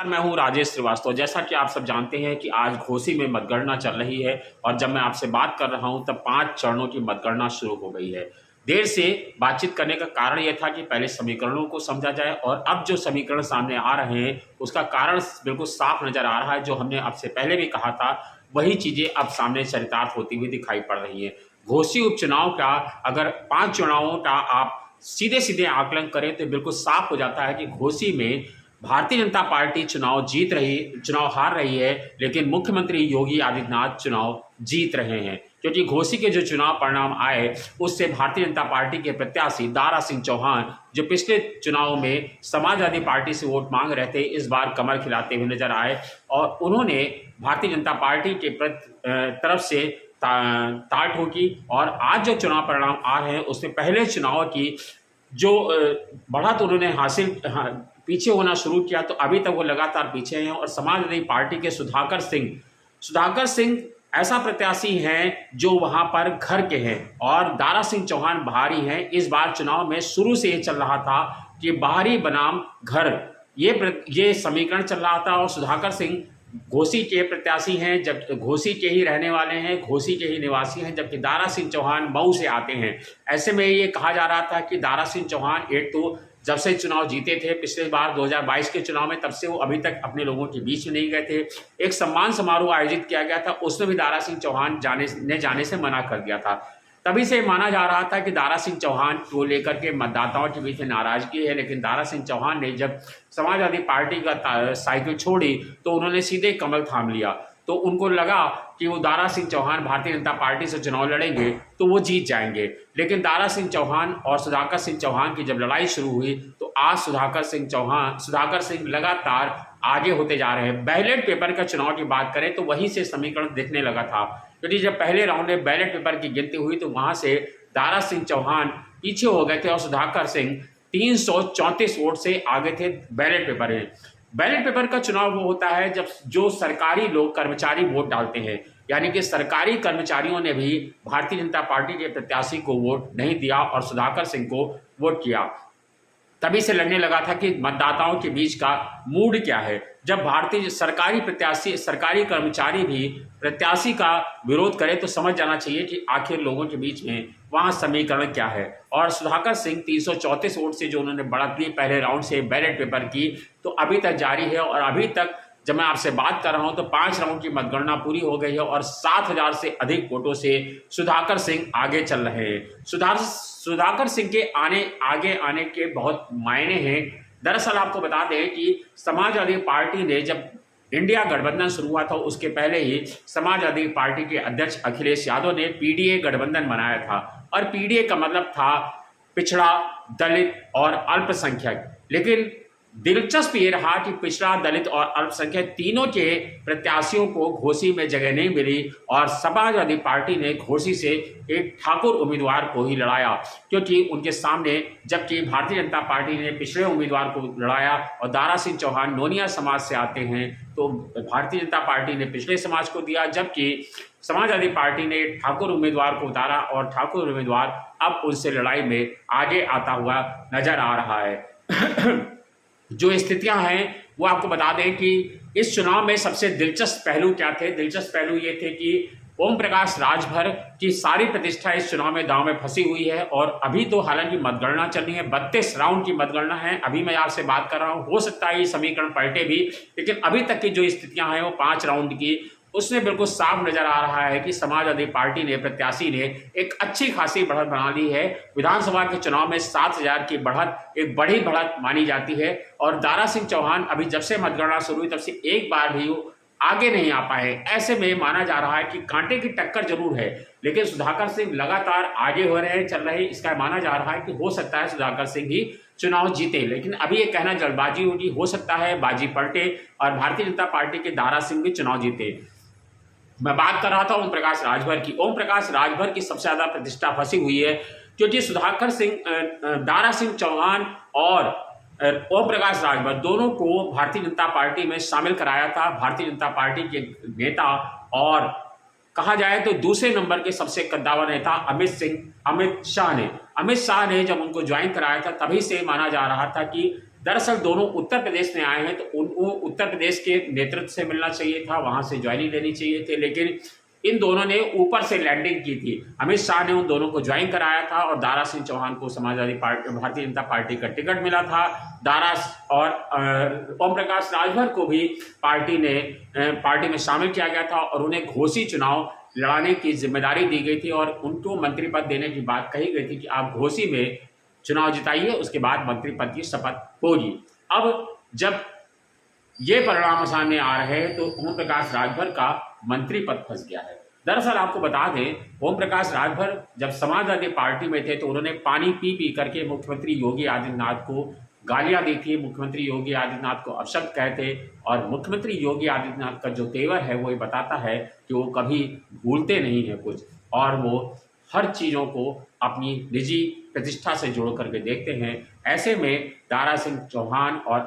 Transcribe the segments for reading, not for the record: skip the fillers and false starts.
मैं हूं राजेश श्रीवास्तव। जैसा कि आप सब जानते हैं कि आज घोसी में मतगणना चल रही है और जब मैं आपसे बात कर रहा हूं तब 5 चरणों की मतगणना शुरू हो गई है। देर से बातचीत करने का कारण यह था कि पहले समीकरणों को समझा जाए और अब जो समीकरण सामने आ रहे हैं उसका कारण बिल्कुल साफ नजर आ रहा है। जो हमने आपसे पहले भी कहा था वही चीजें अब सामने चरितार्थ होती हुई दिखाई पड़ रही है। घोसी उपचुनाव का अगर 5 चुनावों का आप सीधे सीधे आकलन करें तो बिल्कुल साफ हो जाता है कि घोसी में भारतीय जनता पार्टी चुनाव हार रही है, लेकिन मुख्यमंत्री योगी आदित्यनाथ चुनाव जीत रहे हैं। क्योंकि घोसी के जो चुनाव परिणाम आए उससे भारतीय जनता पार्टी के प्रत्याशी दारा सिंह चौहान, जो पिछले चुनाव में समाजवादी पार्टी से वोट मांग रहे थे, इस बार कमर खिलाते हुए नजर आए और उन्होंने भारतीय जनता पार्टी के तरफ से ताल ठोकी। और आज जो चुनाव परिणाम आ रहे हैं उसमें पहले चुनाव की जो बढ़त उन्होंने पीछे होना शुरू किया, तो अभी तक वो लगातार पीछे हैं। और समाजवादी पार्टी के सुधाकर सिंह ऐसा प्रत्याशी हैं जो वहां पर घर के हैं और दारा सिंह चौहान बाहरी हैं। इस बार चुनाव में शुरू से ये चल रहा था कि बाहरी बनाम घर, ये समीकरण चल रहा था। और सुधाकर सिंह घोसी के प्रत्याशी हैं, जब घोसी के ही रहने वाले हैं, घोसी के ही निवासी हैं, जबकि दारा सिंह चौहान मऊ से आते हैं। ऐसे में ये कहा जा रहा था कि दारा सिंह चौहान एक तो जब से चुनाव जीते थे पिछले बार 2022 के चुनाव में, तब से वो अभी तक अपने लोगों के बीच में नहीं गए थे। एक सम्मान समारोह आयोजित किया गया था, उसमें भी दारा सिंह चौहान जाने से मना कर दिया था। तभी से माना जा रहा था कि दारा सिंह चौहान को लेकर के मतदाताओं के बीच में नाराजगी है। लेकिन दारा सिंह चौहान ने जब समाजवादी पार्टी का साइकिल छोड़ी तो उन्होंने सीधे कमल थाम लिया। तो उनको लगा कि वो दारा सिंह चौहान भारतीय जनता पार्टी से चुनाव लड़ेंगे तो वो जीत जाएंगे। लेकिन दारा सिंह चौहान और सुधाकर सिंह चौहान की जब लड़ाई शुरू हुई तो आज सुधाकर सिंह लगातार आगे होते जा रहे हैं। बैलेट पेपर का चुनाव की बात करें तो वहीं से समीकरण दिखने लगा था, क्योंकि जब पहले राउंड में बैलेट पेपर की गिनती हुई तो वहां से दारा सिंह चौहान पीछे हो गए थे और सुधाकर सिंह 334 वोट से आगे थे बैलेट पेपर में। बैलेट पेपर का चुनाव वो होता है जब जो सरकारी लोग कर्मचारी वोट डालते हैं, यानी कि सरकारी कर्मचारियों ने भी भारतीय जनता पार्टी के प्रत्याशी को वोट नहीं दिया और सुधाकर सिंह को वोट किया। तभी से लगने लगा था कि मतदाताओं के बीच का मूड क्या है। जब सरकारी कर्मचारी भी प्रत्याशी का विरोध करे तो समझ जाना चाहिए कि आखिर लोगों के बीच में वहां समीकरण क्या है। और सुधाकर सिंह 334 वोट से जो उन्होंने बढ़त ली पहले राउंड से बैलेट पेपर की, तो अभी तक जारी है। और अभी तक जब मैं आपसे बात कर रहा हूं तो 5 राउंड की मतगणना पूरी हो गई है और 7,000 से अधिक वोटों से सुधाकर सिंह आगे चल रहे हैं। सुधाकर सिंह के आगे आने के बहुत मायने हैं। दरअसल आपको बता दें कि समाजवादी पार्टी ने जब इंडिया गठबंधन शुरू हुआ था उसके पहले ही समाजवादी पार्टी के अध्यक्ष अखिलेश यादव ने पीडीए गठबंधन बनाया था। और पीडीए का मतलब था पिछड़ा, दलित और अल्पसंख्यक। लेकिन दिलचस्प ये रहा कि पिछड़ा, दलित और अल्पसंख्यक तीनों के प्रत्याशियों को घोसी में जगह नहीं मिली और समाजवादी पार्टी ने घोसी से एक ठाकुर उम्मीदवार को ही लड़ाया, क्योंकि उनके सामने, जबकि भारतीय जनता पार्टी ने पिछड़े उम्मीदवार को लड़ाया और दारा सिंह चौहान नोनिया समाज से आते हैं तो भारतीय जनता पार्टी ने पिछड़े समाज को दिया, जबकि समाजवादी पार्टी ने ठाकुर उम्मीदवार को उतारा और ठाकुर उम्मीदवार अब उनसे लड़ाई में आगे आता हुआ नजर आ रहा है। जो स्थितियां हैं वो आपको बता दें कि इस चुनाव में सबसे दिलचस्प पहलू क्या थे। दिलचस्प पहलू ये थे कि ओम प्रकाश राजभर की सारी प्रतिष्ठा इस चुनाव में दांव में फंसी हुई है। और अभी तो हालांकि मतगणना चल रही है, 32 राउंड की मतगणना है। अभी मैं आपसे बात कर रहा हूं, हो सकता है ये समीकरण पलटे भी, लेकिन अभी तक की जो स्थितियां हैं वो 5 राउंड की, उसमें बिल्कुल साफ नजर आ रहा है कि समाजवादी पार्टी ने, प्रत्याशी ने एक अच्छी खासी बढ़त बना ली है। विधानसभा के चुनाव में 7,000 की बढ़त एक बड़ी बढ़त मानी जाती है। और दारा सिंह चौहान अभी जब से मतगणना शुरू हुई तब से एक बार भी वो आगे नहीं आ पाए। ऐसे में माना जा रहा है कि कांटे की टक्कर जरूर है, लेकिन सुधाकर सिंह लगातार आगे हो रहे हैं, चल रहे हैं। इसका माना जा रहा है कि हो सकता है सुधाकर सिंह ही चुनाव जीते। लेकिन अभी ये कहना जल्दबाजी होगी, हो सकता है बाजी पलटे और भारतीय जनता पार्टी के दारा सिंह भी चुनाव जीते। मैं बात कर रहा था ओम प्रकाश राजभर की। ओम प्रकाश राजभर की सबसे ज्यादा प्रतिष्ठा फंसी हुई है, क्योंकि सुधाकर सिंह, दारा सिंह चौहान और ओम प्रकाश राजभर दोनों को भारतीय जनता पार्टी में शामिल कराया था। भारतीय जनता पार्टी के नेता और कहा जाए तो दूसरे नंबर के सबसे कद्दावर नेता अमित शाह ने जब उनको ज्वाइन कराया था तभी से माना जा रहा था कि दरअसल दोनों उत्तर प्रदेश में आए हैं, तो उनको उत्तर प्रदेश के नेतृत्व से मिलना चाहिए था, वहां से ज्वाइनिंग लेनी चाहिए थी, लेकिन इन दोनों ने ऊपर से लैंडिंग की थी। अमित शाह ने उन दोनों को ज्वाइन कराया था और दारा सिंह चौहान को समाजवादी पार्टी, भारतीय जनता पार्टी का टिकट मिला था। दारा और ओम प्रकाश राजभर को भी पार्टी में शामिल किया गया था और उन्हें घोसी चुनाव लड़ाने की जिम्मेदारी दी गई थी और उनको मंत्री पद देने की बात कही गई थी कि आप घोसी में चुनाव जिताइए, उसके बाद मंत्री पद की शपथ होगी। अब जब ये परिणाम सामने आ रहे हैं तो ओम प्रकाश राजभर का मंत्री पद फंस गया है। दरअसल आपको बता दें, ओम प्रकाश राजभर जब समाजवादी पार्टी में थे तो उन्होंने पानी पी पी करके मुख्यमंत्री योगी आदित्यनाथ को गालियां दी थी, मुख्यमंत्री योगी आदित्यनाथ को अपशब्द कहते, और मुख्यमंत्री योगी आदित्यनाथ का जो तेवर है वो ये बताता है कि वो कभी भूलते नहीं है कुछ, और वो हर चीज़ों को अपनी निजी प्रतिष्ठा से जोड़ करके देखते हैं। ऐसे में दारा सिंह चौहान और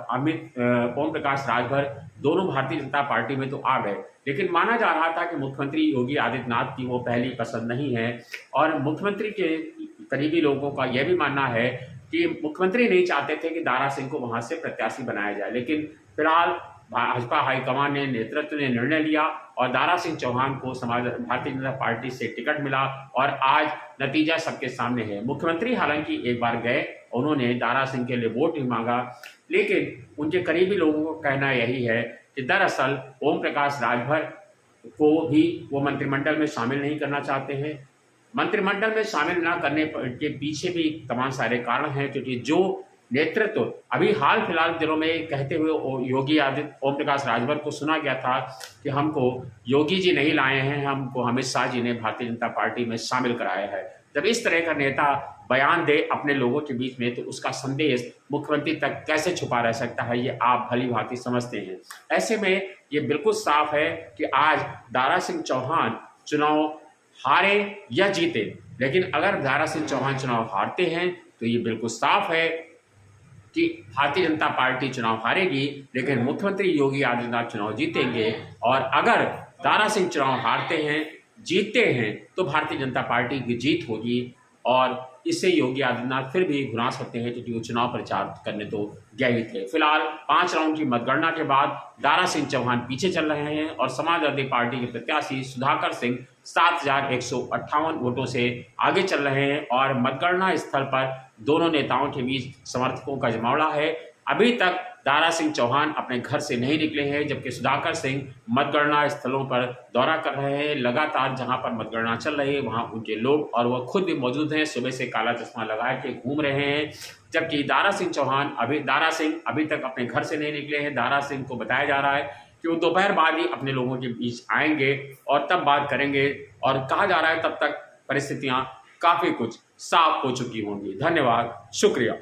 ओम प्रकाश राजभर दोनों भारतीय जनता पार्टी में तो आ गए, लेकिन माना जा रहा था कि मुख्यमंत्री योगी आदित्यनाथ की वो पहली पसंद नहीं है, और मुख्यमंत्री के करीबी लोगों का यह भी मानना है कि मुख्यमंत्री नहीं चाहते थे कि दारा सिंह को वहां से प्रत्याशी बनाया जाए, लेकिन फिलहाल भाजपा हाईकमान ने, नेतृत्व ने निर्णय लिया और दारा सिंह चौहान को भारतीय जनता पार्टी से टिकट मिला और आज नतीजा सबके सामने है। मुख्यमंत्री हालांकि एक बार गए, उन्होंने दारा सिंह के लिए वोट नहीं मांगा, लेकिन उनके करीबी लोगों का कहना यही है कि दरअसल ओम प्रकाश राजभर को भी वो मंत्रिमंडल में शामिल नहीं करना चाहते हैं। मंत्रिमंडल में शामिल न करने के पीछे भी तमाम सारे कारण हैं, क्योंकि जो नेतृत्व अभी हाल फिलहाल दिनों में कहते हुए ओम प्रकाश राजभर को सुना गया था कि हमको योगी जी नहीं लाए हैं, हमको अमित शाह जी ने भारतीय जनता पार्टी में शामिल कराया है। जब इस तरह का नेता बयान दे अपने लोगों के बीच में, तो उसका संदेश मुख्यमंत्री तक कैसे छुपा रह सकता है, ये आप भली भांति समझते हैं। ऐसे में ये बिल्कुल साफ है कि आज दारा सिंह चौहान चुनाव हारे या जीते, लेकिन अगर दारा सिंह चौहान चुनाव हारते हैं तो ये बिल्कुल साफ है कि भारतीय जनता पार्टी चुनाव हारेगी, लेकिन मुख्यमंत्री योगी आदित्यनाथ चुनाव जीतेंगे। और अगर दारा सिंह चुनाव हारते हैं, जीतते हैं, तो भारतीय जनता पार्टी की जीत होगी और इससे योगी आदित्यनाथ फिर भी घुना सकते हैं, क्योंकि वो चुनाव प्रचार करने तो गए ही थे। फिलहाल 5 राउंड की मतगणना के बाद दारा सिंह चौहान पीछे चल रहे हैं और समाजवादी पार्टी के प्रत्याशी सुधाकर सिंह 7,158 वोटों से आगे चल रहे हैं और मतगणना स्थल पर दोनों नेताओं के बीच समर्थकों का जमावड़ा है। अभी तक दारा सिंह चौहान अपने घर से नहीं निकले हैं, जबकि सुधाकर सिंह मतगणना स्थलों पर दौरा कर रहे हैं। लगातार जहां पर मतगणना चल रही है वहां उनके लोग और वह खुद भी मौजूद हैं, सुबह से काला चश्मा लगा के घूम रहे हैं, जबकि दारा सिंह अभी तक अपने घर से नहीं निकले हैं। दारा सिंह को बताया जा रहा है कि वो दोपहर बाद ही अपने लोगों के बीच आएंगे और तब बात करेंगे, और कहा जा रहा है तब तक परिस्थितियां काफ़ी कुछ साफ हो चुकी होंगी। धन्यवाद, शुक्रिया।